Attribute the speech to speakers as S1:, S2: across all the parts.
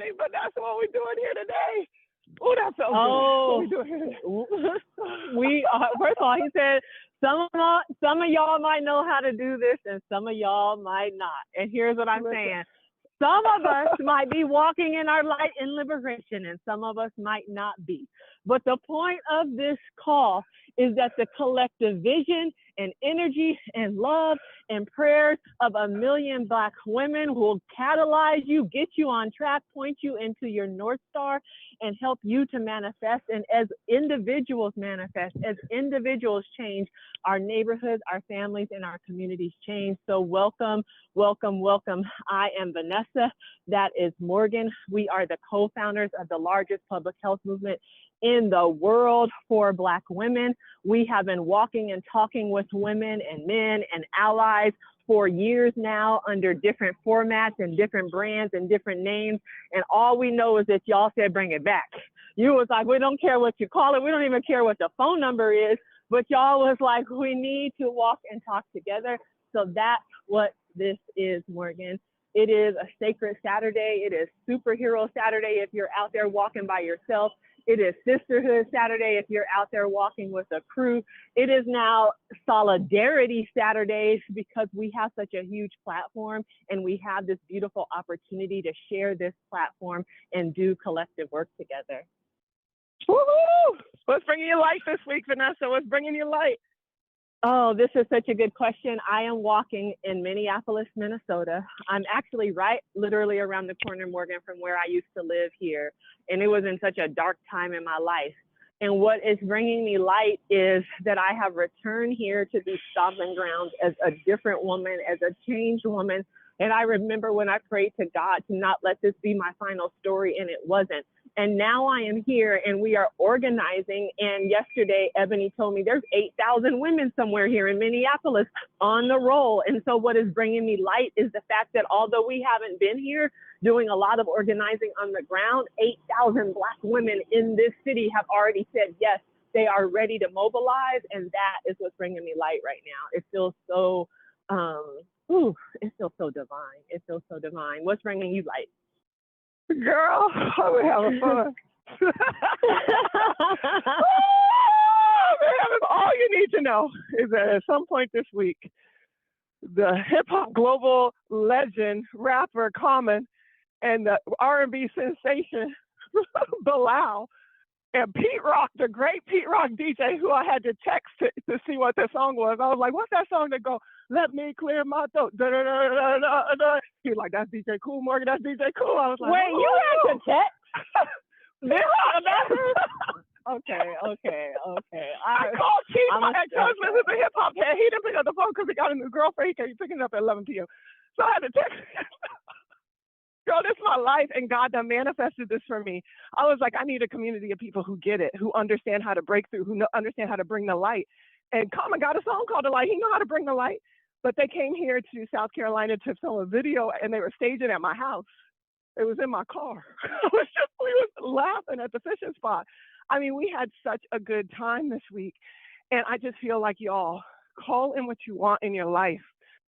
S1: me, but that's what we're doing here today. Oh, that felt good. What we doing here today?
S2: First of all, he said, some of y'all might know how to do this and some of y'all might not. And here's what I'm saying. Some of us might be walking in our light and liberation, and some of us might not be. But the point of this call is that the collective vision and energy and love and prayers of a million Black women will catalyze you, get you on track, point you into your North Star, and help you to manifest. And as individuals manifest, as individuals change, our neighborhoods, our families, and our communities change. So welcome, welcome, welcome. I am Vanessa. That is Morgan. We are the co-founders of the largest public health movement in the world for Black women. We have been walking and talking with women and men and allies for years now under different formats and different brands and different names. And all we know is that y'all said, bring it back. You was like, we don't care what you call it. We don't even care what the phone number is. But y'all was like, we need to walk and talk together. So that's what this is, Morgan. It is a sacred Saturday. It is superhero Saturday if you're out there walking by yourself. It is Sisterhood Saturday if you're out there walking with a crew. It is now Solidarity Saturdays because we have such a huge platform and we have this beautiful opportunity to share this platform and do collective work together.
S1: Woo-hoo! What's bringing you light this week, Vanessa? What's bringing you light?
S2: Oh, this is such a good question. I am walking in Minneapolis, Minnesota. I'm actually literally around the corner, Morgan, from where I used to live here. And it was in such a dark time in my life. And what is bringing me light is that I have returned here to these stomping grounds as a different woman, as a changed woman. And I remember when I prayed to God to not let this be my final story, and it wasn't. And now I am here and we are organizing. And yesterday, Ebony told me there's 8,000 women somewhere here in Minneapolis on the roll. And so what is bringing me light is the fact that although we haven't been here doing a lot of organizing on the ground, 8,000 Black women in this city have already said, yes, they are ready to mobilize. And that is what's bringing me light right now. It feels so, it feels so divine. It feels so divine. What's bringing you light?
S1: Girl, we're having fun. Man, all you need to know is that at some point this week, the hip-hop global legend, rapper Common, and the R&B sensation, Bilal, and Pete Rock, the great Pete Rock DJ, who I had to text to see what the song was. I was like, what's that song that go, let me clear my throat? Da, da, da, da, da, da. He was like, that's DJ Cool, Morgan, that's DJ Cool. I was like,
S2: wait, you had to text? Okay.
S1: I called Keith, my ex-husband, who's a hip-hop head. He didn't pick up the phone because he got a new girlfriend. He picked it up at 11 p.m. So I had to text him. Girl, this is my life, and God done manifested this for me. I was like, I need a community of people who get it, who understand how to break through, who understand how to bring the light. And Common got a song called The Light. He know how to bring the light. But they came here to South Carolina to film a video, and they were staging at my house. It was in my car. We was laughing at the fishing spot. I mean, we had such a good time this week. And I just feel like, y'all, call in what you want in your life.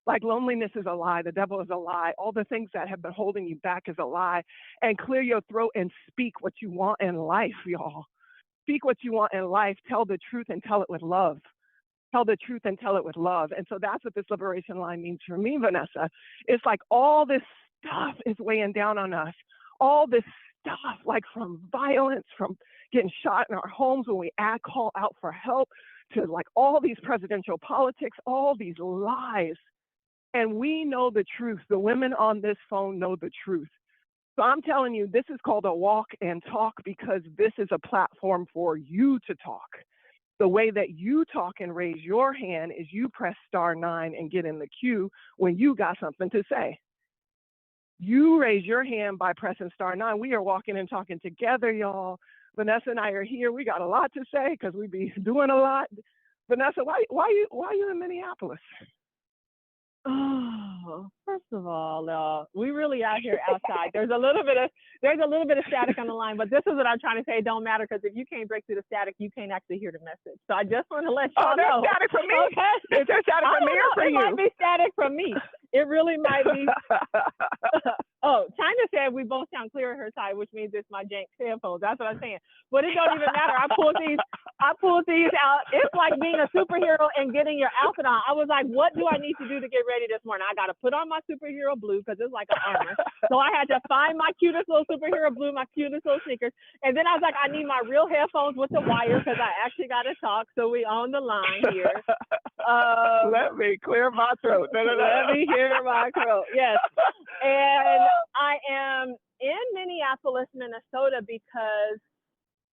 S1: Like loneliness is a lie, the devil is a lie, all the things that have been holding you back is a lie, and clear your throat and speak what you want in life, y'all. Speak what you want in life, tell the truth and tell it with love. Tell the truth and tell it with love. And so that's what this liberation line means for me, Vanessa. It's like all this stuff is weighing down on us. All this stuff, like from violence, from getting shot in our homes when we call out for help, to like all these presidential politics, all these lies. And we know the truth. The women on this phone know the truth. So I'm telling you, this is called a walk and talk because this is a platform for you to talk. The way that you talk and raise your hand is you press *9 and get in the queue when you got something to say. You raise your hand by pressing *9. We are walking and talking together, y'all. Vanessa and I are here. We got a lot to say because we be doing a lot. Vanessa, why you in Minneapolis?
S2: Oh, First of all, we really out here outside. There's a little bit of static on the line, but this is what I'm trying to say. It don't matter, because if you can't break through the static, you can't actually hear the message. So I just want to let y'all know.
S1: Oh, there's static from me.
S2: Okay.
S1: Is there static from me or for you?
S2: It might be static from me. It really might be. Oh, China said we both sound clear on her side, which means it's my jank headphones. That's what I'm saying. But it don't even matter. I pulled these out. It's like being a superhero and getting your outfit on. I was like, what do I need to do to get ready this morning? I got to put on my superhero blue, because it's like an armor. So I had to find my cutest little superhero blue, my cutest little sneakers. And then I was like, I need my real headphones with the wire, because I actually got to talk. So we on the line here.
S1: Let me clear my throat.
S2: Let me hear my throat. Yes. And I am in Minneapolis, Minnesota, because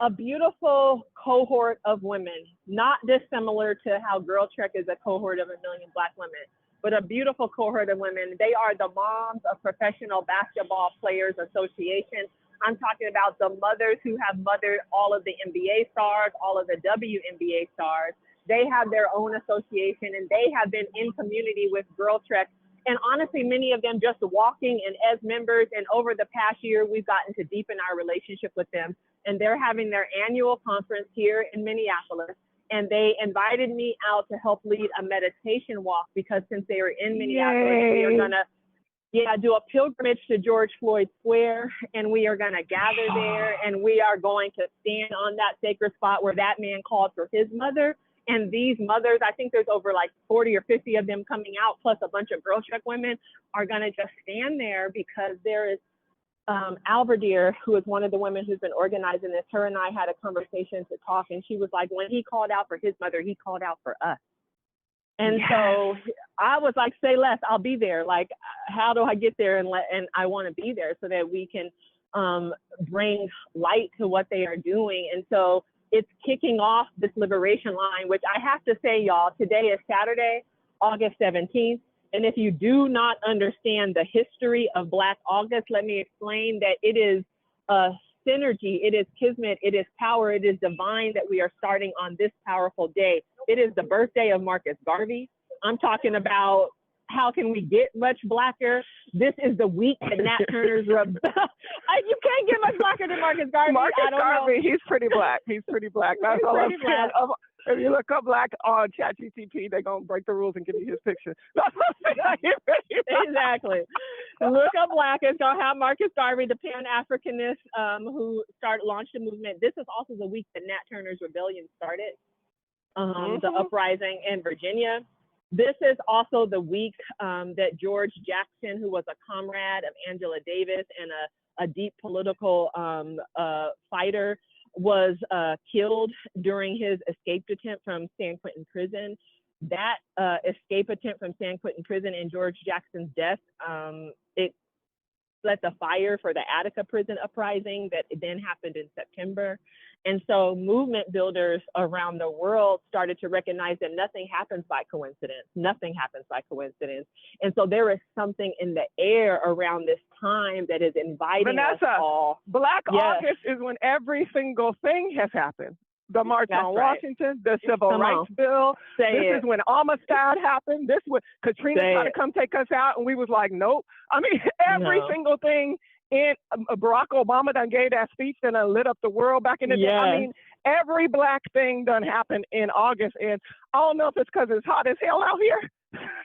S2: a beautiful cohort of women, not dissimilar to how GirlTREK is a cohort of 1 million Black women, but a beautiful cohort of women. They are the moms of Professional Basketball Players Association. I'm talking about the mothers who have mothered all of the NBA stars, all of the WNBA stars. They have their own association, and they have been in community with GirlTREK. And honestly, many of them just walking and as members. And over the past year, we've gotten to deepen our relationship with them. And they're having their annual conference here in Minneapolis. And they invited me out to help lead a meditation walk, because since they are in Minneapolis, we are gonna do a pilgrimage to George Floyd Square, and we are gonna gather there, and we are going to stand on that sacred spot where that man called for his mother. And these mothers, I think there's over like 40 or 50 of them coming out, plus a bunch of GirlTREK women, are gonna just stand there, because there is Alberdeer, who is one of the women who's been organizing this. Her and I had a conversation to talk, and she was like, when he called out for his mother, he called out for us. And so I was like, say less, I'll be there. Like, how do I get there? And I want to be there so that we can bring light to what they are doing. And so it's kicking off this liberation line, which I have to say, y'all, today is Saturday, August 17th. And if you do not understand the history of Black August, let me explain that it is a synergy, it is kismet, it is power, it is divine that we are starting on this powerful day. It is the birthday of Marcus Garvey. I'm talking about how can we get much Blacker? This is the week that Nat Turner's you can't get much Blacker than Marcus Garvey.
S1: Marcus Garvey, he's pretty Black. He's pretty Black. That's all I'm saying. If you look up Black on ChatGPT, they're going to break the rules and give you his picture.
S2: Exactly. Look up Black. It's going to have Marcus Garvey, the Pan-Africanist who launched the movement. This is also the week that Nat Turner's rebellion started, the uprising in Virginia. This is also the week that George Jackson, who was a comrade of Angela Davis and a deep political fighter, was killed during his escape attempt from San Quentin prison. That escape attempt from San Quentin prison and George Jackson's death, it set the fire for the Attica prison uprising that then happened in September. And so movement builders around the world started to recognize that nothing happens by coincidence. Nothing happens by coincidence. And so there is something in the air around this time that is inviting us all.
S1: Black August is when every single thing has happened. The March on Washington, the Civil Rights Bill. This is when Amistad happened. This was Katrina tried to come take us out, and we was like, nope. I mean, every single thing. And Barack Obama done gave that speech and lit up the world back in the day. I mean, every Black thing done happened in August. And I don't know if it's because it's hot as hell out here.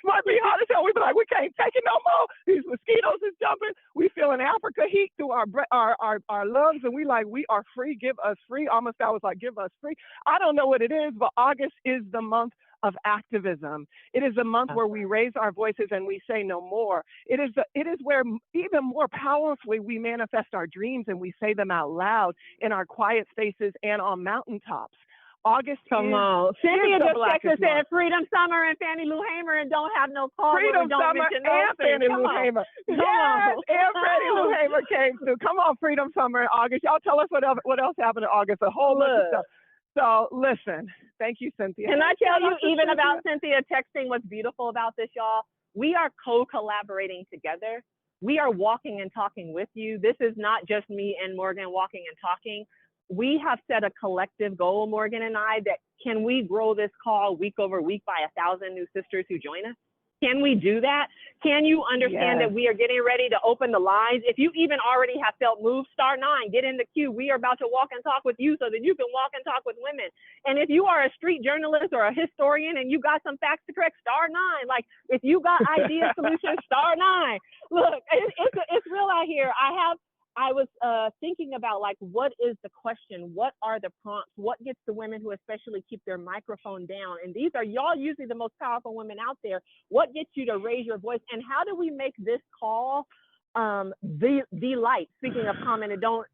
S1: Might be hot as hell. We be like, we can't take it no more. These mosquitoes is jumping. We feeling Africa heat through our lungs, and we like, we are free. Give us free. Almost I was like, give us free. I don't know what it is, but August is the month of activism. It is a month where we raise our voices and we say no more. It is where even more powerfully we manifest our dreams and we say them out loud in our quiet spaces and on mountaintops. August
S2: Come on. Cynthia just texted said Freedom Summer and Fannie Lou Hamer and don't have no call.
S1: Freedom Summer and Fannie Lou Hamer. Yes, and Fannie Lou Hamer came through. Come on, Freedom Summer in August. Y'all tell us what else happened in August. A whole bunch of stuff. So listen, thank you, Cynthia.
S2: Can I tell you even about Cynthia texting what's beautiful about this, y'all? We are co-collaborating together. We are walking and talking with you. This is not just me and Morgan walking and talking. We have set a collective goal, Morgan and I, that can we grow this call week over week by 1,000 new sisters who join us? Can we do that? Can you understand that we are getting ready to open the lines? If you even already have felt moved, star 9, get in the queue. We are about to walk and talk with you so that you can walk and talk with women. And if you are a street journalist or a historian and you got some facts to correct, star 9. Like, if you got ideas, solutions, star 9. Look, it's real out here. I was thinking about, like, what is the question? What are the prompts? What gets the women who especially keep their microphone down? And these are y'all usually the most powerful women out there. What gets you to raise your voice? And how do we make this call the light? Speaking of comment, and don't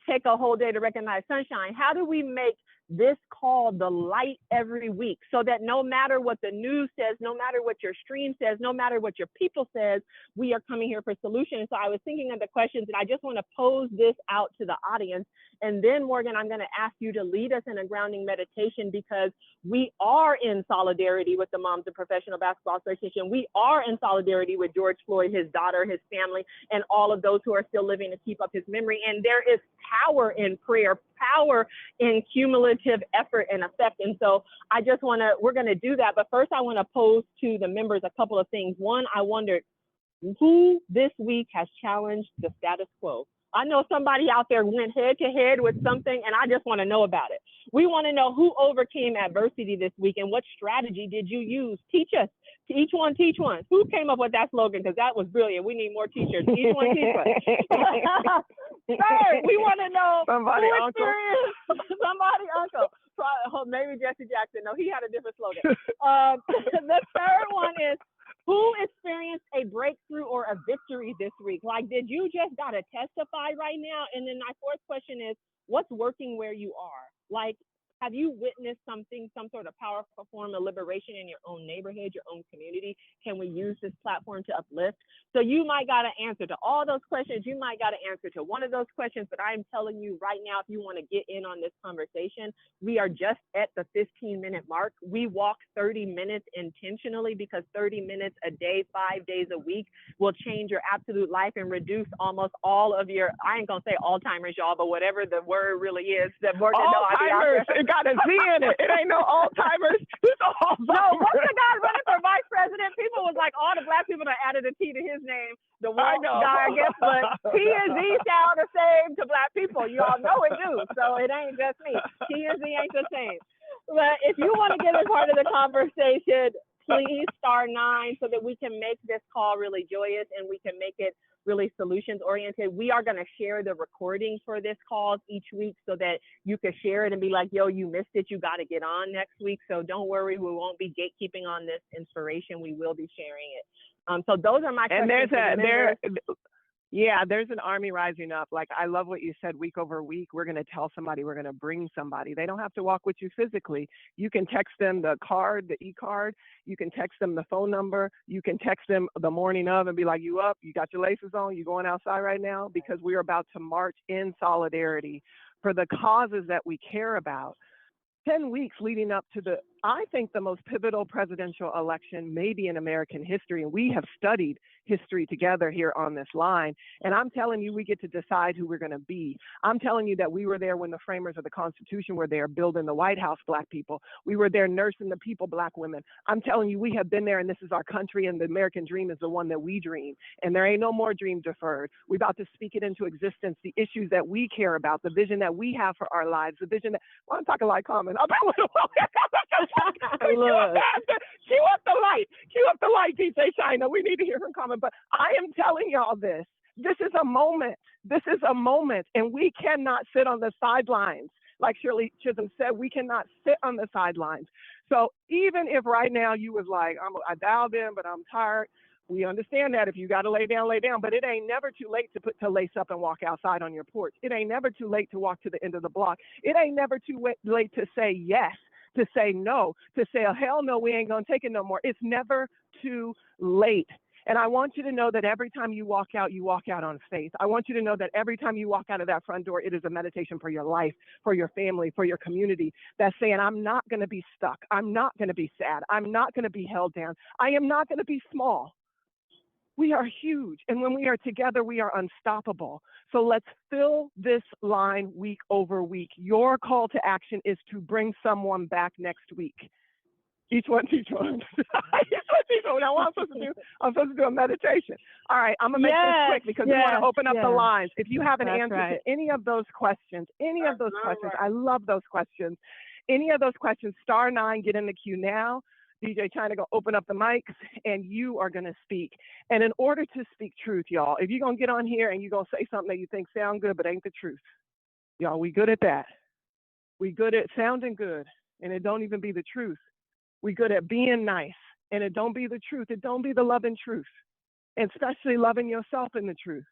S2: take a whole day to recognize sunshine. How do we make this call the light every week so that no matter what the news says, no matter what your stream says, no matter what your people says, we are coming here for solutions? So I was thinking of the questions, and I just want to pose this out to the audience. And then, Morgan, I'm going to ask you to lead us in a grounding meditation, because we are in solidarity with the Moms of Professional Basketball Association. We are in solidarity with George Floyd, his daughter, his family, and all of those who are still living to keep up his memory. And there is power in prayer, power in cumulative effort and effect. And so we're going to do that. But first, I want to pose to the members a couple of things. One, I wondered who this week has challenged the status quo. I know somebody out there went head to head with something, and I just want to know about it. We want to know who overcame adversity this week, and what strategy did you use? Teach us. Each one, teach one. Who came up with that slogan? Because that was brilliant. We need more teachers. Each one, teach one. Third, we want to know
S1: somebody uncle.
S2: Somebody uncle. Maybe Jesse Jackson. No, he had a different slogan. The third one is, who experienced a breakthrough or a victory this week? Like, did you just got to testify right now? And then my fourth question is, what's working where you are? Like, have you witnessed something, some sort of powerful form of liberation in your own neighborhood, your own community? Can we use this platform to uplift? So you might got to answer to all those questions. You might got to answer to one of those questions, but I'm telling you right now, if you want to get in on this conversation, we are just at the 15-minute mark. We walk 30 minutes intentionally, because 30 minutes a day, 5 days a week will change your absolute life and reduce almost all of your, I ain't going to say Alzheimer's, y'all, but whatever the word really is that Morgan
S1: Alzheimer's. It got a Z in it. It ain't no Alzheimer's. It's Alzheimer's.
S2: No, what's the guy running for vice president? People was like, all the black people that added a T to his name. The one guy, I guess, but T and Z sound the same to black people. You all know it do. So it ain't just me. T and Z ain't the same. But if you want to get a part of the conversation, please star 9 so that we can make this call really joyous and we can make it really solutions oriented. We are going to share the recording for this call each week so that you can share it and be like, yo, you missed it. You got to get on next week. So don't worry. We won't be gatekeeping on this inspiration. We will be sharing it. So those are my questions.
S1: And there's an army rising up. Like, I love what you said, week over week, we're going to tell somebody, we're going to bring somebody. They don't have to walk with you physically. You can text them the card, the e-card. You can text them the phone number. You can text them the morning of and be like, you up? You got your laces on? You going outside right now? Because we are about to march in solidarity for the causes that we care about. 10 weeks leading up to I think the most pivotal presidential election maybe in American history. And we have studied history together here on this line. And I'm telling you, we get to decide who we're going to be. I'm telling you that we were there when the framers of the Constitution were there building the White House, Black people. We were there nursing the people, Black women. I'm telling you, we have been there, and this is our country, and the American dream is the one that we dream. And there ain't no more dream deferred. We're about to speak it into existence, the issues that we care about, the vision that we have for our lives, the vision that, well, I'm talking like common. Cue up the light. Cue up the light, DJ China. We need to hear from Common. But I am telling y'all this. This is a moment. This is a moment. And we cannot sit on the sidelines. Like Shirley Chisholm said, we cannot sit on the sidelines. So even if right now you was like, I dialed in, but I'm tired. We understand that if you got to lay down, lay down. But it ain't never too late to lace up and walk outside on your porch. It ain't never too late to walk to the end of the block. It ain't never too late to say yes, to say no, to say, oh, hell no, we ain't going to take it no more. It's never too late. And I want you to know that every time you walk out on faith. I want you to know that every time you walk out of that front door, it is a meditation for your life, for your family, for your community. That's saying, I'm not going to be stuck. I'm not going to be sad. I'm not going to be held down. I am not going to be small. We are huge. And when we are together, we are unstoppable. So let's fill this line week over week. Your call to action is to bring someone back next week. Each one teach one. Each one teach one. Now what I'm supposed to do? I'm supposed to do a meditation. All right, I'm gonna make this quick because we want to open up the lines. If you have an answer to any of those questions, I love those questions. Any of those questions, *9, get in the queue now. DJ China gonna open up the mics and you are gonna speak. And in order to speak truth, y'all, if you're gonna get on here and you're gonna say something that you think sound good but ain't the truth, y'all, we good at that. We good at sounding good and it don't even be the truth. We good at being nice and it don't be the truth. It don't be the loving truth, and especially loving yourself in the truth.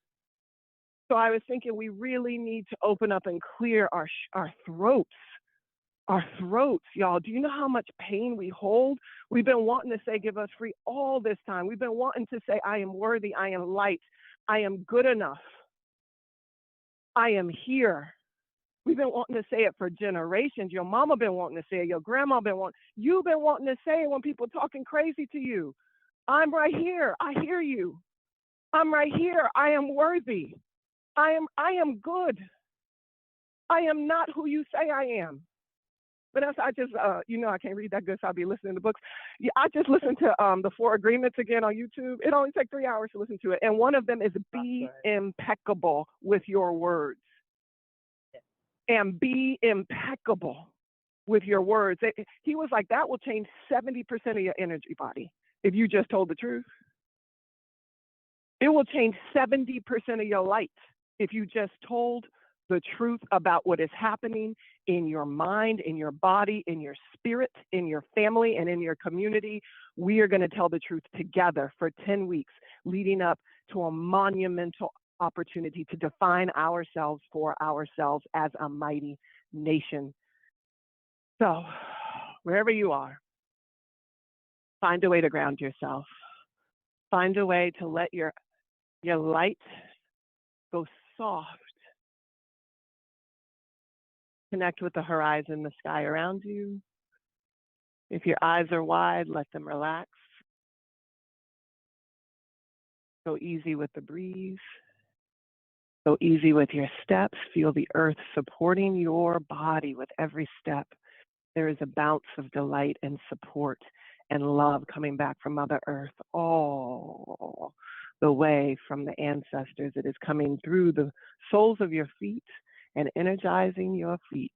S1: So I was thinking we really need to open up and clear our throats. Our throats, y'all. Do you know how much pain we hold? We've been wanting to say, give us free all this time. We've been wanting to say, I am worthy, I am light, I am good enough, I am here. We've been wanting to say it for generations. Your mama been wanting to say it. Your grandma been wanting. You've been wanting to say it when people talking crazy to you. I'm right here. I hear you. I'm right here. I am worthy. I am good. I am not who you say I am. But that's, I just, I can't read that good, so I'll be listening to books. Yeah, I just listened to the 4 Agreements again on YouTube. It only takes 3 hours to listen to it. And one of them is be impeccable with your words. And be impeccable with your words. He was like, that will change 70% of your energy body if you just told the truth. It will change 70% of your light if you just told the truth about what is happening in your mind, in your body, in your spirit, in your family, and in your community. We are going to tell the truth together for 10 weeks, leading up to a monumental opportunity to define ourselves for ourselves as a mighty nation. So, wherever you are, find a way to ground yourself. Find a way to let your light go soft. Connect with the horizon, the sky around you. If your eyes are wide, let them relax. Go easy with the breeze. Go easy with your steps. Feel the earth supporting your body with every step. There is a bounce of delight and support and love coming back from Mother Earth all the way from the ancestors. It is coming through the soles of your feet and energizing your feet,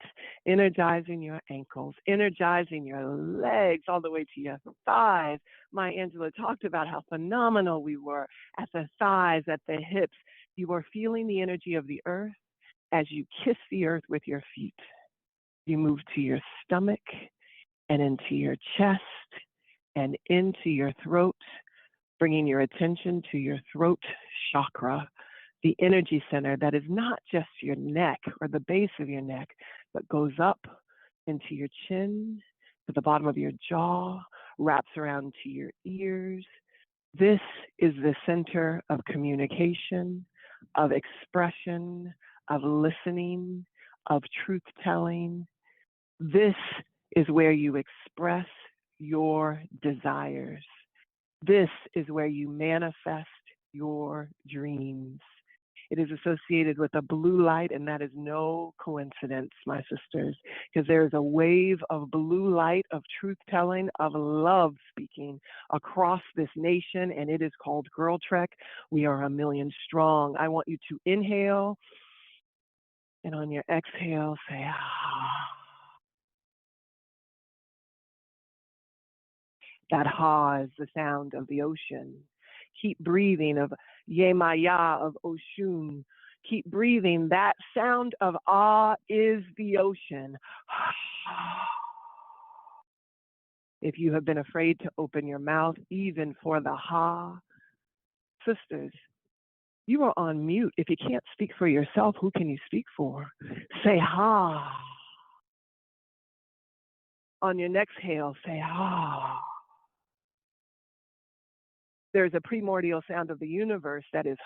S1: energizing your ankles, energizing your legs all the way to your thighs. My Angela talked about how phenomenal we were at the thighs, at the hips. You are feeling the energy of the earth as you kiss the earth with your feet. You move to your stomach and into your chest and into your throat, bringing your attention to your throat chakra, the energy center that is not just your neck or the base of your neck, but goes up into your chin, to the bottom of your jaw, wraps around to your ears. This is the center of communication, of expression, of listening, of truth-telling. This is where you express your desires. This is where you manifest your dreams. It is associated with a blue light, and that is no coincidence, my sisters, because there is a wave of blue light, of truth-telling, of love speaking across this nation, and it is called GirlTREK. We are 1 million strong. I want you to inhale, and on your exhale, say, ah. That ha is the sound of the ocean. Keep breathing of Yemaya, of Oshun. Keep breathing. That sound of ah is the ocean. If you have been afraid to open your mouth, even for the ha, sisters, you are on mute. If you can't speak for yourself, who can you speak for? Say ha. On your next exhale, say ha. There's a primordial sound of the universe that is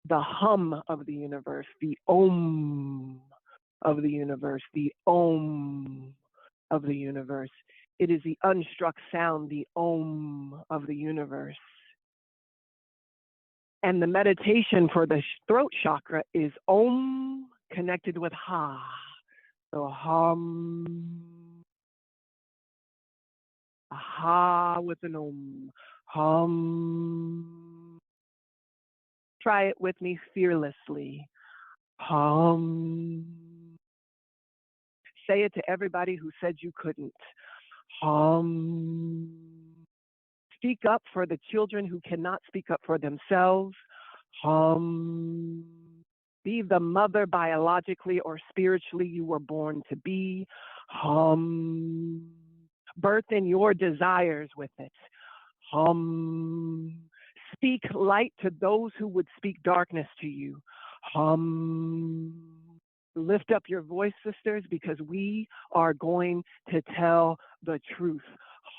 S1: the hum of the universe, the om of the universe, the om of the universe. It is the unstruck sound, the om of the universe. And the meditation for the throat chakra is om connected with ha. So hum. Ha with an hum. Try it with me fearlessly. Hum. Say it to everybody who said you couldn't. Hum. Speak up for the children who cannot speak up for themselves. Hum. Be the mother biologically or spiritually you were born to be. Hum. Birth in your desires with it. Hum. Speak light to those who would speak darkness to you. Hum. Lift up your voice, sisters, because we are going to tell the truth.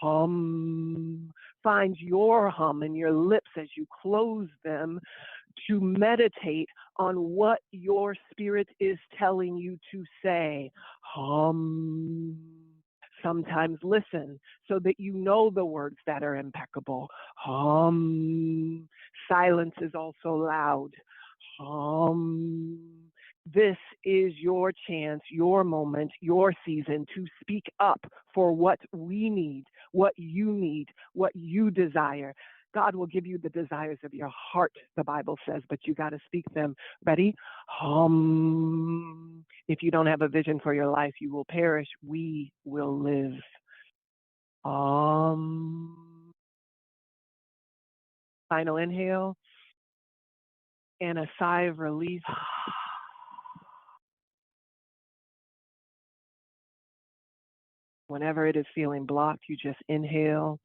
S1: Hum. Find your hum in your lips as you close them to meditate on what your spirit is telling you to say. Hum. Sometimes listen so that you know the words that are impeccable. Hum. Silence is also loud. Hum. This is your chance, your moment, your season to speak up for what we need, what you desire. God will give you the desires of your heart, the Bible says, but you got to speak them. Ready? Hum. If you don't have a vision for your life, you will perish. We will live. Final inhale and a sigh of relief. Whenever it is feeling blocked, you just inhale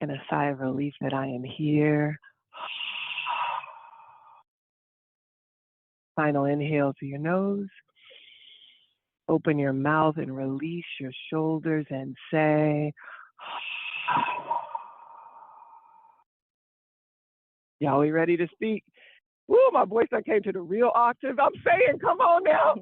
S1: and a sigh of relief that I am here. Final inhale through your nose. Open your mouth and release your shoulders and say, y'all, we ready to speak? Woo, my voice I came to the real octave. I'm saying, come on now,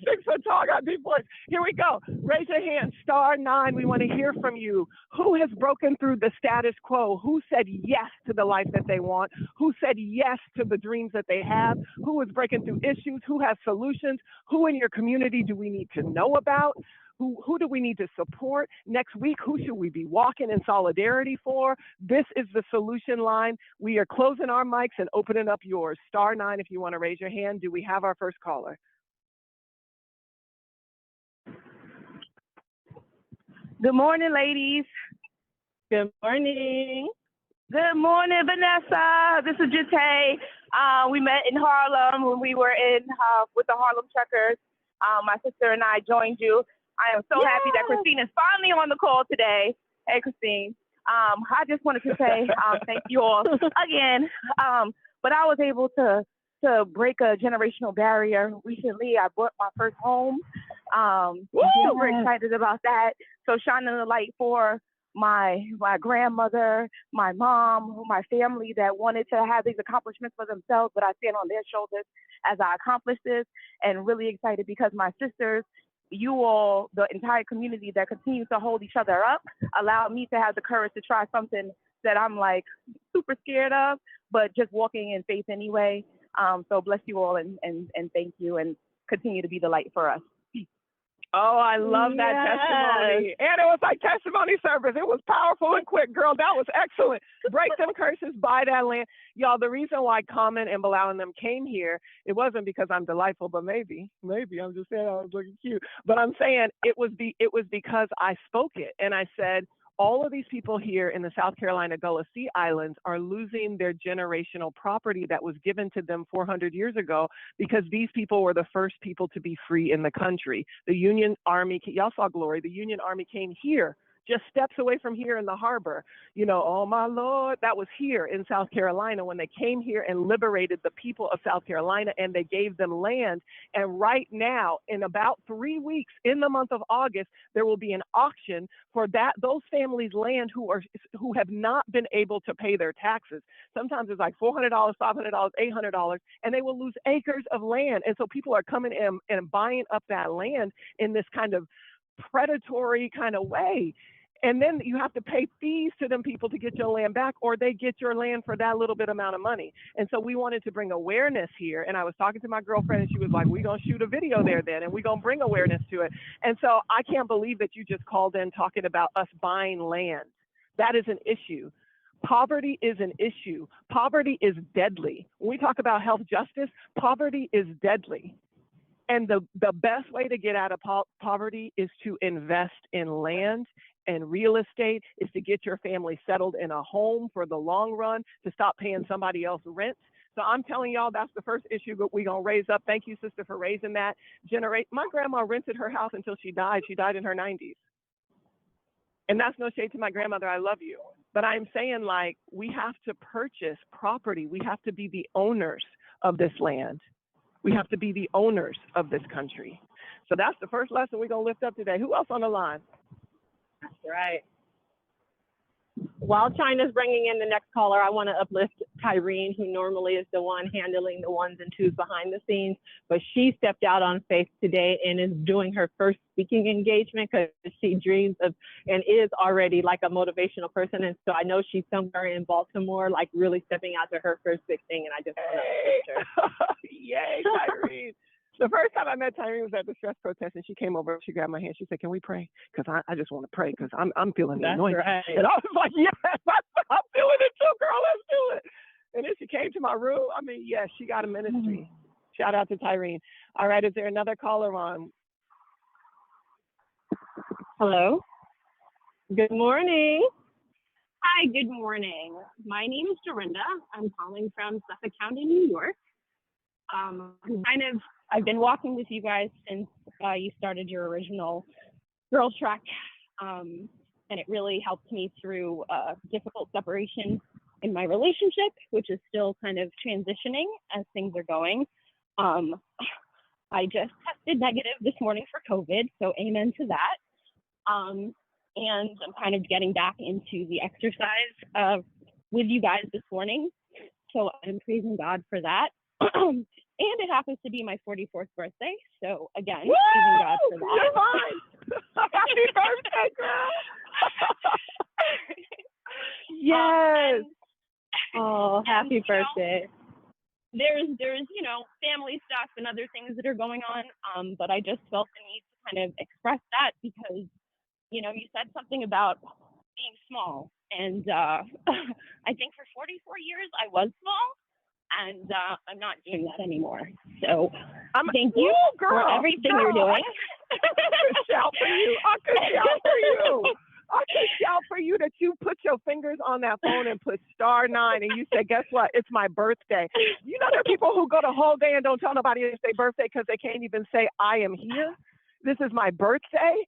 S1: 6 foot tall, I got deep voice. Here we go. Raise your hand, *9. We want to hear from you. Who has broken through the status quo? Who said yes to the life that they want? Who said yes to the dreams that they have? Who is breaking through issues? Who has solutions? Who in your community do we need to know about? Who do we need to support? Next week, who should we be walking in solidarity for? This is the solution line. We are closing our mics and opening up yours. *9 if you want to raise your hand. Do we have our first caller?
S3: Good morning, ladies.
S2: Good morning.
S3: Good morning, Vanessa. This is Jate. We met in Harlem when we were in with the Harlem Trekkers. My sister and I joined you. I am so happy that Christine is finally on the call today. Hey, Christine. I just wanted to say thank you all again. But I was able to break a generational barrier recently. I bought my first home. Super excited about that. So shining the light for my grandmother, my mom, my family that wanted to have these accomplishments for themselves, but I stand on their shoulders as I accomplish this, and really excited because my sisters, you all, the entire community that continues to hold each other up, allowed me to have the courage to try something that I'm like super scared of, but just walking in faith anyway. So bless you all and thank you, and continue to be the light for us.
S1: Oh, I love that testimony. And it was like testimony service. It was powerful and quick, girl. That was excellent. Break them curses, buy that land. Y'all, the reason why Common and Bilal and them came here, it wasn't because I'm delightful, but maybe I'm just saying I was looking cute. But I'm saying it was because I spoke it, and I said, all of these people here in the South Carolina Gullah Sea Islands are losing their generational property that was given to them 400 years ago because these people were the first people to be free in the country. The Union Army, y'all saw Glory, the Union Army came here, just steps away from here in the harbor. You know, oh my Lord, that was here in South Carolina when they came here and liberated the people of South Carolina, and they gave them land. And right now, in about 3 weeks, in the month of August, there will be an auction for those families' land who have not been able to pay their taxes. Sometimes it's like $400, $500, $800, and they will lose acres of land. And so people are coming in and buying up that land in this kind of predatory kind of way. And then you have to pay fees to them people to get your land back, or they get your land for that little bit amount of money. And so we wanted to bring awareness here. And I was talking to my girlfriend, and she was like, we're going to shoot a video there then, and we're going to bring awareness to it. And so I can't believe that you just called in talking about us buying land. That is an issue. Poverty is an issue. Poverty is deadly. When we talk about health justice, poverty is deadly. And the best way to get out of poverty is to invest in land and real estate, is to get your family settled in a home for the long run, to stop paying somebody else rent. So I'm telling y'all, that's the first issue that we're going to raise up. Thank you, sister, for raising that. My grandma rented her house until she died. She died in her 90s. And that's no shade to my grandmother. I love you. But I'm saying, like, we have to purchase property. We have to be the owners of this land. We have to be the owners of this country. So that's the first lesson we're going to lift up today. Who else on the line?
S2: That's right. While China's bringing in the next caller, I want to uplift Tyrene, who normally is the one handling the ones and twos behind the scenes, but she stepped out on faith today and is doing her first speaking engagement because she dreams of and is already like a motivational person. And so I know she's somewhere in Baltimore, like really stepping out to her first big thing. And I just want to uplift her.
S1: Yay, Tyrene. The first time I met Tyrene was at the stress protest, and she came over, she grabbed my hand, she said, can we pray? Because I just want to pray, because I'm feeling the anointing.
S2: Right.
S1: And I was like, yes, I'm feeling it too, girl, let's do it. And then she came to my room. I mean, yes, she got a ministry. Shout out to Tyrene. All right, is there another caller on?
S2: Hello. Good morning.
S4: Hi, good morning. My name is Dorinda. I'm calling from Suffolk County, New York. I've been walking with you guys since you started your original GirlTREK, and it really helped me through a difficult separation in my relationship, which is still kind of transitioning as things are going. I just tested negative this morning for COVID, so amen to that. And I'm kind of getting back into the exercise with you guys this morning, so I'm praising God for that. And it happens to be my 44th birthday. So again, praising God for that.
S1: You're fine. Happy birthday, girl. Yes.
S2: Oh, happy birthday.
S4: There's family stuff and other things that are going on. But I just felt the need to kind of express that because, you said something about being small. And I think for 44 years I was small. And I'm not doing that anymore. So thank you for everything you're doing.
S1: I could shout for you. I could shout for you that you put your fingers on that phone and put *9 and you said, guess what? It's my birthday. You know, there are people who go the whole day and don't tell nobody it's their birthday because they can't even say, I am here. This is my birthday.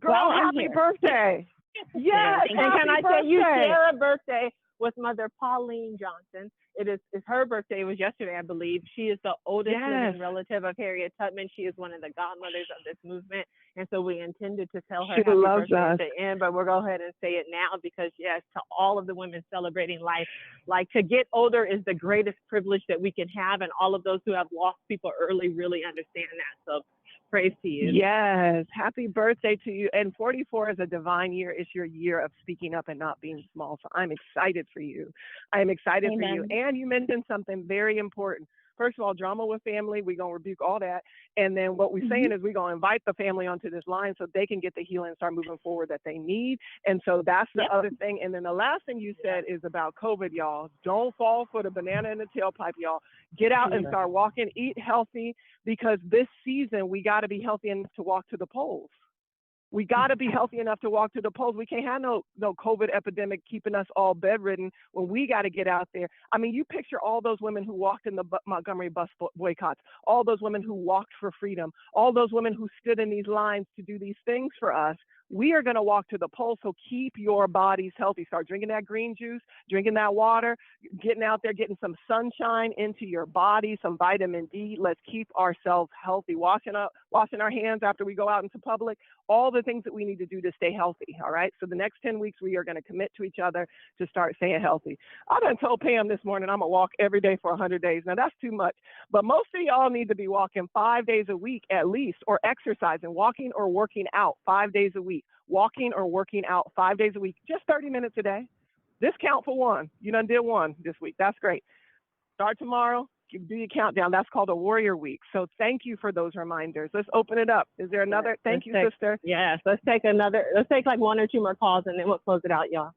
S1: Girl, happy birthday. Yes.
S2: And can I tell you, share a birthday with Mother Pauline Johnson. It's her birthday. It was yesterday, I believe. She is the oldest living relative of Harriet Tubman. She is one of the godmothers of this movement. And so we intended to tell her happy birthday at the end, but we'll go ahead and say it now because, yes, to all of the women celebrating life, like to get older is the greatest privilege that we can have. And all of those who have lost people early really understand that. So praise to you.
S1: Yes. Happy birthday to you. And 44 is a divine year. It's your year of speaking up and not being small. So I'm excited for you. I am excited for you. And you mentioned something very important. First of all, drama with family, we're going to rebuke all that. And then what we're saying is we're going to invite the family onto this line so they can get the healing and start moving forward that they need. And so that's the other thing. And then the last thing you said is about COVID, y'all. Don't fall for the banana in the tailpipe, y'all. Get out and start walking, eat healthy, because this season we got to be healthy enough to walk to the polls. We got to be healthy enough to walk to the polls. We can't have no COVID epidemic keeping us all bedridden when we got to get out there. I mean, you picture all those women who walked in the Montgomery bus boycotts, all those women who walked for freedom, all those women who stood in these lines to do these things for us. We are going to walk to the polls, so keep your bodies healthy. Start drinking that green juice, drinking that water, getting out there, getting some sunshine into your body, some vitamin D. Let's keep ourselves healthy. Washing our hands after we go out into public, all the things that we need to do to stay healthy, all right? So the next 10 weeks, we are going to commit to each other to start staying healthy. I done told Pam this morning I'm going to walk every day for 100 days. Now, that's too much, but most of y'all need to be walking 5 days a week at least, or exercising, walking or working out 5 days a week. week, walking or working out 5 days a week, just 30 minutes a day. This count for one. You done did one this week. That's great. Start tomorrow. You do your countdown. That's called a warrior week. So thank you for those reminders. Let's open it up. Is there another? Thank you, sister.
S2: Yes, let's take like 1 or 2 more calls and then we'll close it out, y'all.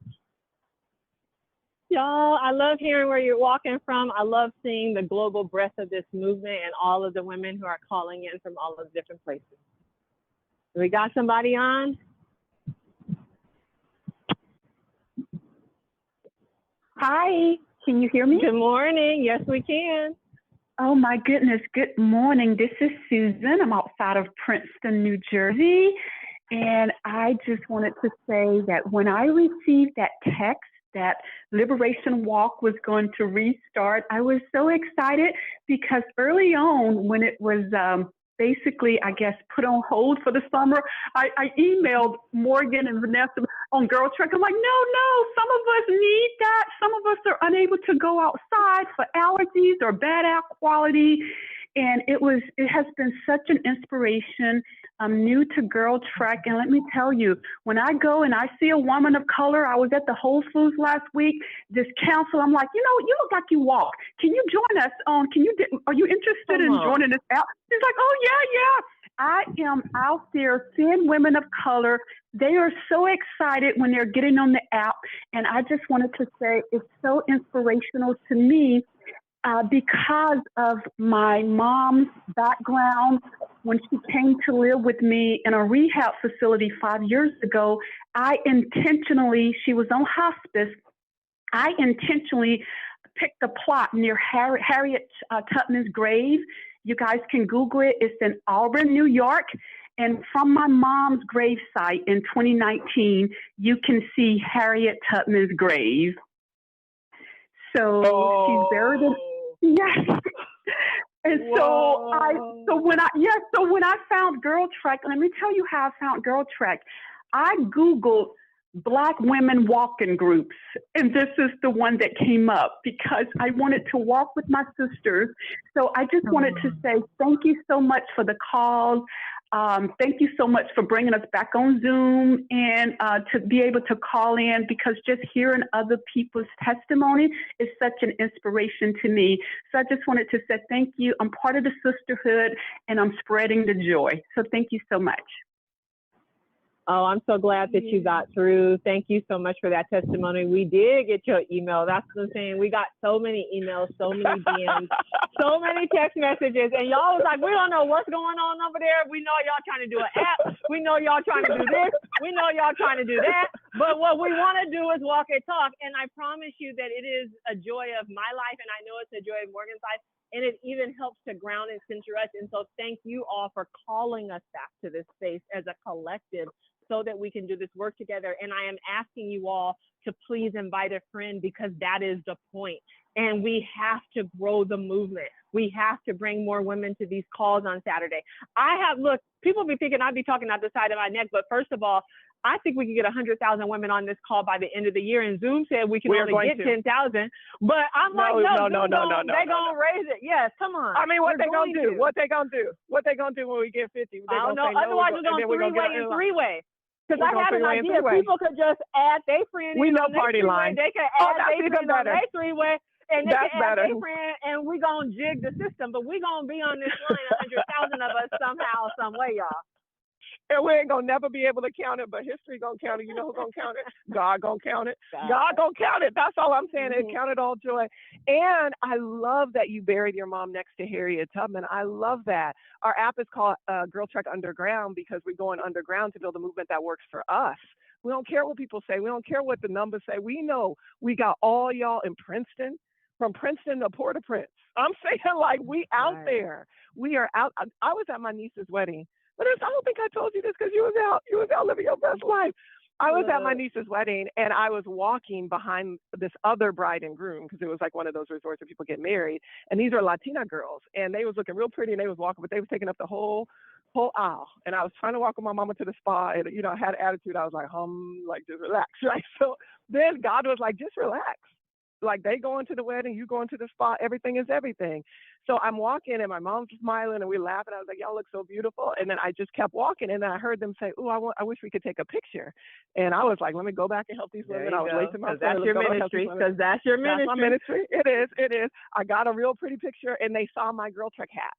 S2: Y'all, I love hearing where you're walking from. I love seeing the global breadth of this movement and all of the women who are calling in from all of the different places. We got somebody on?
S5: Hi, can you hear me?
S2: Good morning. Yes, we can.
S5: Oh my goodness, good morning. This is Susan. I'm outside of Princeton, New Jersey. And I just wanted to say that when I received that text that Liberation Walk was going to restart, I was so excited because early on when it was basically, I guess, put on hold for the summer, I emailed Morgan and Vanessa on GirlTREK. I'm like, no, some of us need that. Some of us are unable to go outside for allergies or bad air quality. And it has been such an inspiration. I'm new to GirlTREK, and let me tell you, when I go and I see a woman of color, I was at the Whole Foods last week, this council, I'm like, you look like you walk. Can you join us on, are you interested in joining this out? She's like, oh yeah. I am out there seeing women of color. They are so excited when they're getting on the app. And I just wanted to say it's so inspirational to me because of my mom's background. When she came to live with me in a rehab facility 5 years ago, she was on hospice. I intentionally picked a plot near Harriet Tubman's grave. You guys can Google it. It's in Auburn, New York. And from my mom's grave site in 2019, you can see Harriet Tubman's grave. So she's buried in, yes. And so when I found GirlTREK, let me tell you how I found GirlTREK. I Googled Black women walking groups, and this is the one that came up because I wanted to walk with my sisters. So I just wanted to say thank you so much for the calls. Thank you so much for bringing us back on Zoom and to be able to call in, because just hearing other people's testimony is such an inspiration to me. So I just wanted to say thank you. I'm part of the sisterhood and I'm spreading the joy. So thank you so much.
S2: Oh, I'm so glad that you got through. Thank you so much for that testimony. We did get your email. That's what I'm saying. We got so many emails, so many DMs, so many text messages. And y'all was like, we don't know what's going on over there. We know y'all trying to do an app. We know y'all trying to do this. We know y'all trying to do that. But what we want to do is walk and talk. And I promise you that it is a joy of my life. And I know it's a joy of Morgan's life. And it even helps to ground and center us. And so thank you all for calling us back to this space as a collective, so that we can do this work together. And I am asking you all to please invite a friend, because that is the point. And we have to grow the movement. We have to bring more women to these calls on Saturday. Look, people be thinking I'd be talking out the side of my neck, but first of all, I think we can get 100,000 women on this call by the end of the year. And Zoom said we can only get 10,000. But I'm no, they're going to raise it. Yes, come on.
S1: I mean, what they going to do? What they going to do? What they going to do when we get 50?
S2: I don't know. Otherwise, we're going three-way and three-way. Because I had an idea, people could just add their friend.
S1: We know party line.
S2: They can add their friend on their three-way, and they can add their friend, and we're going to jig the system. But we're going to be on this line, 100,000 of us somehow, some way, y'all.
S1: And we ain't going to never be able to count it, but history going to count it. You know who's going to count it? God going to count it. God going to count it. That's all I'm saying. It counted all joy. And I love that you buried your mom next to Harriet Tubman. I love that. Our app is called GirlTREK Underground, because we're going underground to build a movement that works for us. We don't care what people say. We don't care what the numbers say. We know we got all y'all in Princeton, from Princeton to Port-au-Prince. I'm saying, like, we out there. We are out. I was at my niece's wedding. But I don't think I told you this, because you was out living your best life. I was at my niece's wedding, and I was walking behind this other bride and groom, because it was like one of those resorts where people get married. And these are Latina girls, and they was looking real pretty, and they was walking, but they was taking up the whole aisle. And I was trying to walk with my mama to the spa, and I had attitude. I was like, like, just relax, right? So then God was like, just relax. Like, they going to the wedding, you going to the spa, everything is everything. So I'm walking and my mom's smiling and we're laughing. I was like, y'all look so beautiful. And then I just kept walking and then I heard them say, oh, I wish we could take a picture. And I was like, let me go back and help these women. I was lacing my
S2: that's your ministry. Because that's your ministry.
S1: That's my ministry. It is. I got a real pretty picture and they saw my GirlTREK hat.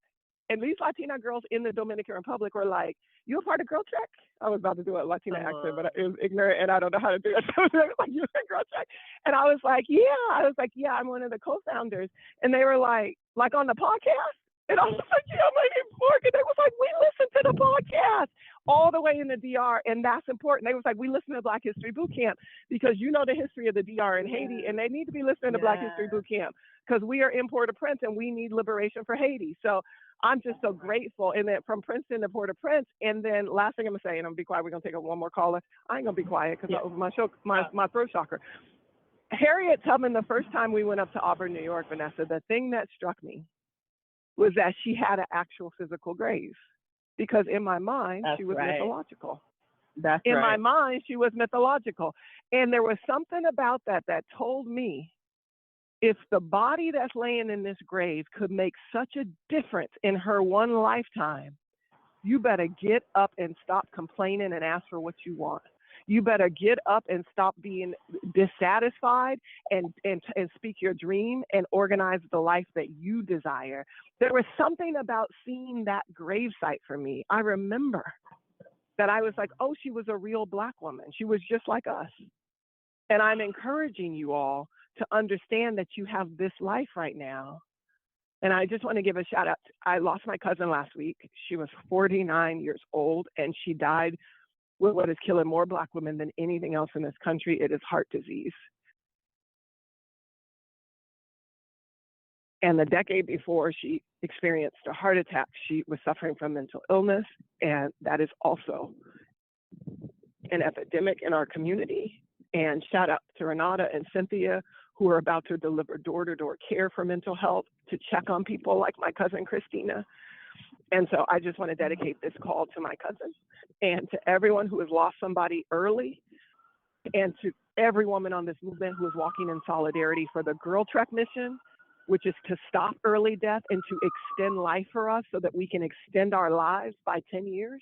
S1: And these Latina girls in the Dominican Republic were like, you a part of GirlTREK? I was about to do a Latina accent, but it was ignorant and I don't know how to do it. So they were like, you a GirlTREK? And I was like, yeah, I'm one of the co-founders. And they were like on the podcast? And I was like, yeah, my name's Morgan. They was like, we listen to the podcast all the way in the DR, and that's important. They was like, we listen to Black History Boot Camp because you know the history of the DR in Haiti, and they need to be listening to Black History Boot Camp because we are in Port-au-Prince and we need liberation for Haiti. So I'm just so grateful. And then from Princeton to Port-au-Prince, and then last thing I'm gonna say, and I'm gonna be quiet. We're gonna take one more caller. I ain't gonna be quiet because my throat chakra. Harriet Tubman, the first time we went up to Auburn, New York, Vanessa, the thing that struck me was that she had an actual physical grave. Because in my mind, she was mythological. In my mind, she was mythological. And there was something about that told me if the body that's laying in this grave could make such a difference in her one lifetime, you better get up and stop complaining and ask for what you want. You better get up and stop being dissatisfied and speak your dream and organize the life that you desire. There was something about seeing that gravesite for me. I remember that I was like, oh, she was a real Black woman. She was just like us. And I'm encouraging you all to understand that you have this life right now. And I just want to give a shout out. I lost my cousin last week. She was 49 years old and she died with what is killing more Black women than anything else in this country. It is heart disease. And the decade before she experienced a heart attack, she was suffering from mental illness. And that is also an epidemic in our community. And shout out to Renata and Cynthia, who are about to deliver door-to-door care for mental health to check on people like my cousin Christina. And so I just want to dedicate this call to my cousin and to everyone who has lost somebody early and to every woman on this movement who is walking in solidarity for the GirlTREK mission, which is to stop early death and to extend life for us so that we can extend our lives by 10 years.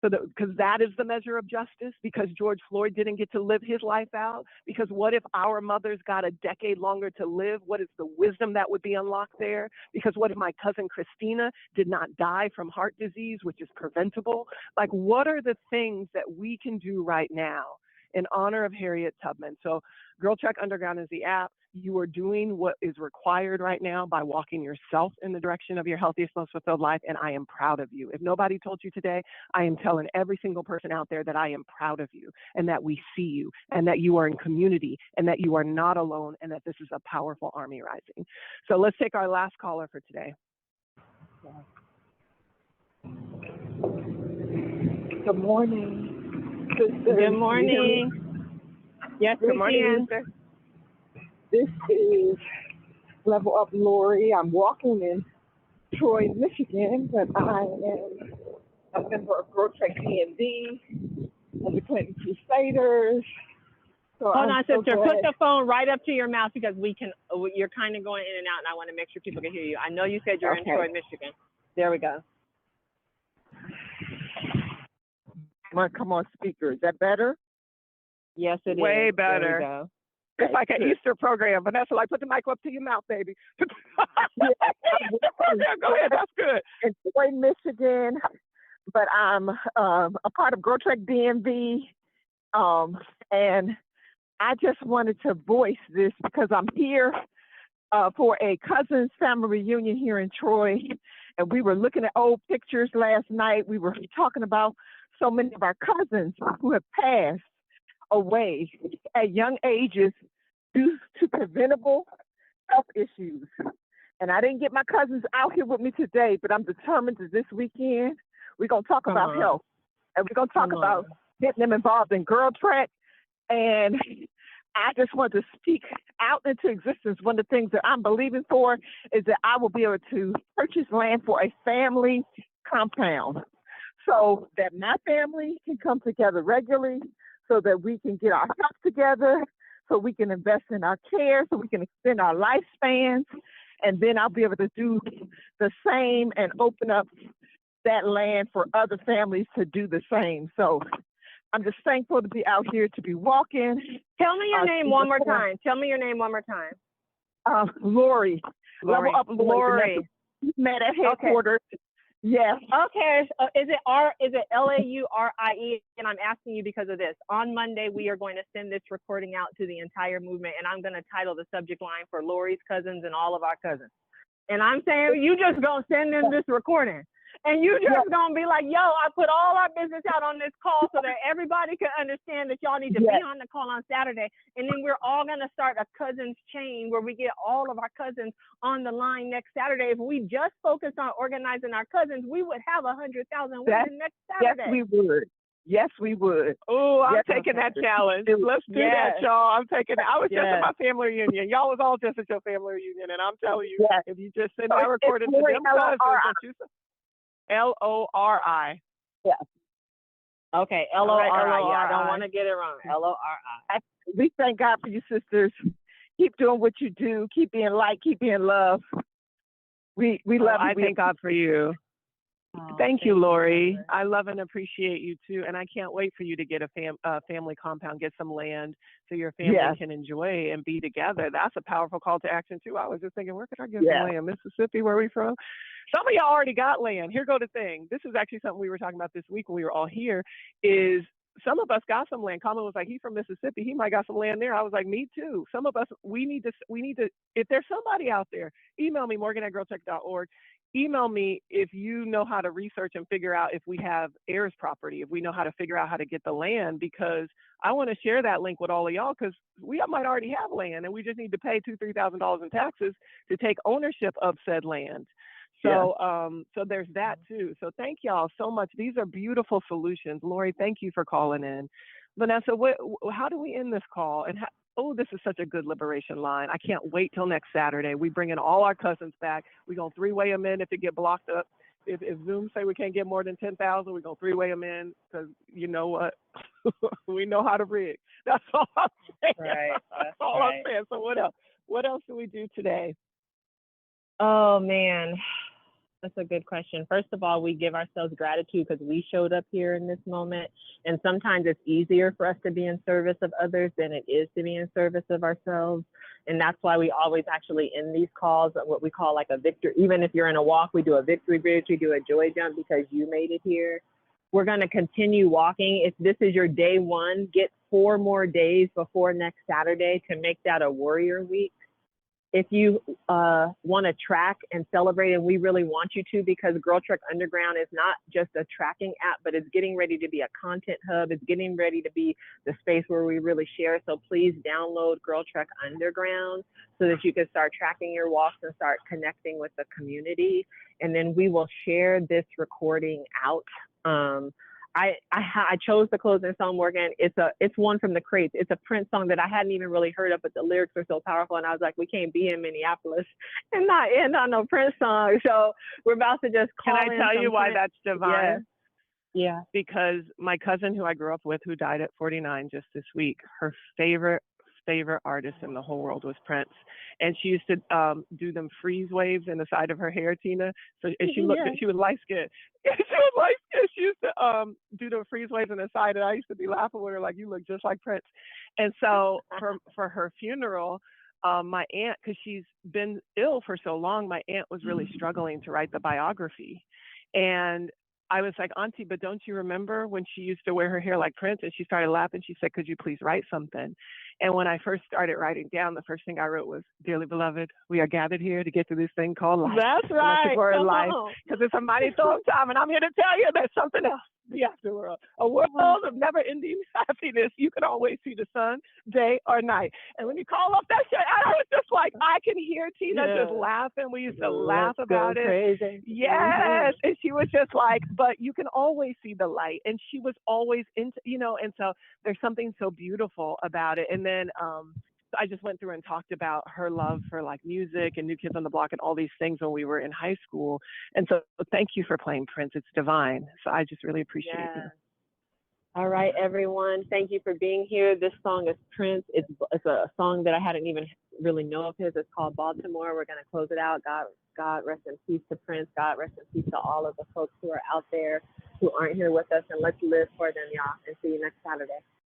S1: So that, because that is the measure of justice, because George Floyd didn't get to live his life out, because what if our mothers got a decade longer to live? What is the wisdom that would be unlocked there? Because what if my cousin Christina did not die from heart disease, which is preventable? Like, what are the things that we can do right now in honor of Harriet Tubman? So GirlTREK Underground is the app. You are doing what is required right now by walking yourself in the direction of your healthiest, most fulfilled life, and I am proud of you. If nobody told you today, I am telling every single person out there that I am proud of you and that we see you and that you are in community and that you are not alone and that this is a powerful army rising. So let's take our last caller for today. Good morning.
S2: Good morning. Yes,
S1: good morning. This is Level Up Lori. I'm walking in Troy, Michigan, but I am a member of GirlTREK DMV and the Clinton Crusaders. So
S2: hold on, sister. Put the phone right up to your mouth because you're kind of going in and out, and I want to make sure people can hear you. I know you said you're in Troy, Michigan. There we go.
S1: I'm going to come on speaker. Is that better?
S2: Yes, it is.
S1: Way better.
S2: There we go.
S1: It's like an Easter program. Vanessa, like, put the mic up to your mouth, baby. Easter program. Go ahead. That's good. In Troy, Michigan, but I'm a part of GirlTREK DMV. And I just wanted to voice this because I'm here for a cousin's family reunion here in Troy. And we were looking at old pictures last night. We were talking about so many of our cousins who have passed away at young ages due to preventable health issues. And I didn't get my cousins out here with me today, but I'm determined that this weekend we're going to talk about health. And we're going to talk about getting them involved in GirlTREK. And I just want to speak out into existence. One of the things that I'm believing for is that I will be able to purchase land for a family compound so that my family can come together regularly, so that we can get our health together, so we can invest in our care, so we can extend our lifespans. and then I'll be able to do the same and open up that land for other families to do the same. So I'm just thankful to be out here, to be walking.
S2: Tell me your name one more time. Tell me your name one more time.
S1: Lori. Level Up Lori. Met at headquarters. Okay. Yes.
S2: Okay. Is it Laurie? And I'm asking you because of this. On Monday, we are going to send this recording out to the entire movement, and I'm going to title the subject line for Lori's cousins and all of our cousins. And I'm saying you just gonna send them this recording. And you just gonna be like, yo, I put all our business out on this call so that everybody can understand that y'all need to be on the call on Saturday. And then we're all gonna start a cousins chain where we get all of our cousins on the line next Saturday. If we just focus on organizing our cousins, we would have 100,000 women next Saturday.
S1: Yes, we would. Yes, we would.
S2: Oh, I'm taking that challenge.
S1: Let's do that, y'all. I'm taking it. I was just at my family reunion. Y'all was all just at your family reunion. And I'm telling you, if you just send that recording to them cousins that you said, Lori.
S2: Yeah. Okay, Lori. I don't want to get it wrong. Lori.
S1: We thank God for you, sisters. Keep doing what you do. Keep being light. Keep being love. We love you.
S6: I thank God for you. Thank you, Lori. I love and appreciate you too, and I can't wait for you to get a family compound, get some land so your family can enjoy and be together. That's a powerful call to action too. I was just thinking, where can I get some land? Mississippi, where are we from? Some of y'all already got land. Here go the thing. This is actually something we were talking about this week when we were all here. Is some of us got some land. Colin was like, he's from Mississippi. He might got some land there. I was like, me too. Some of us, we need to. If there's somebody out there, email me, morgan@girltrek.org. Email me if you know how to research and figure out if we have heirs property, if we know how to figure out how to get the land, because I want to share that link with all of y'all, because we might already have land and we just need to pay $2,000, $3,000 in taxes to take ownership of said land. So, so there's that too. So thank y'all so much. These are beautiful solutions. Lori, thank you for calling in. Vanessa, how do we end this call? And this is such a good liberation line. I can't wait till next Saturday. We bring in all our cousins back. We're going to three-way them in if it get blocked up. If Zoom say we can't get more than 10,000, we're going to three-way them in, because you know what? We know how to rig. That's all I'm saying.
S2: Right.
S6: That's all I'm saying. So what else? What else do we do today?
S2: Oh, man. That's a good question. First of all, we give ourselves gratitude because we showed up here in this moment. And sometimes it's easier for us to be in service of others than it is to be in service of ourselves. And that's why we always actually end these calls what we call like a victory. Even if you're in a walk, we do a victory bridge, we do a joy jump because you made it here. We're going to continue walking. If this is your day one, get 4 more days before next Saturday to make that a warrior week. If you want to track and celebrate, and we really want you to, because GirlTREK Underground is not just a tracking app, but it's getting ready to be a content hub. It's getting ready to be the space where we really share. So please download GirlTREK Underground so that you can start tracking your walks and start connecting with the community. And then we will share this recording out. I chose the closing song, Morgan. It's one from the Crates. It's a Prince song that I hadn't even really heard of, but the lyrics are so powerful. And I was like, we can't be in Minneapolis and not end on no Prince song. So we're about to just call in.
S6: Can I tell you why that's divine?
S2: Yeah.
S6: Because my cousin who I grew up with, who died at 49 just this week, her favorite artist in the whole world was Prince, and she used to do them freeze waves in the side of her hair, Tina. So and she looked, she was light skinned. She used to do the freeze waves in the side, and I used to be laughing with her like, you look just like Prince. And so for her funeral, my aunt, because she's been ill for so long, my aunt was really struggling to write the biography, and I was like, Auntie, but don't you remember when she used to wear her hair like Prince? And she started laughing. She said, could you please write something? And when I first started writing down, the first thing I wrote was, dearly beloved, we are gathered here to get through this thing called life.
S2: That's right.
S6: Life, because it's a mighty storm time. And I'm here to tell you there's something else. The afterworld, a world of never-ending happiness. You can always see the sun, day or night. And when you call up that shit, I was just like, I can hear Tina just laughing. We used to laugh about it.
S2: Crazy.
S6: Yes, and she was just like, but you can always see the light. And she was always into, and so there's something so beautiful about it. And then I just went through and talked about her love for like music and New Kids on the Block and all these things when we were in high school. And so thank you for playing Prince. It's divine. So I just really appreciate you.
S2: All right, everyone. Thank you for being here. This song is Prince. It's a song that I hadn't even really know of his. It's called Baltimore. We're going to close it out. God rest in peace to Prince. God rest in peace to all of the folks who are out there who aren't here with us. And let's live for them, y'all. And see you next Saturday.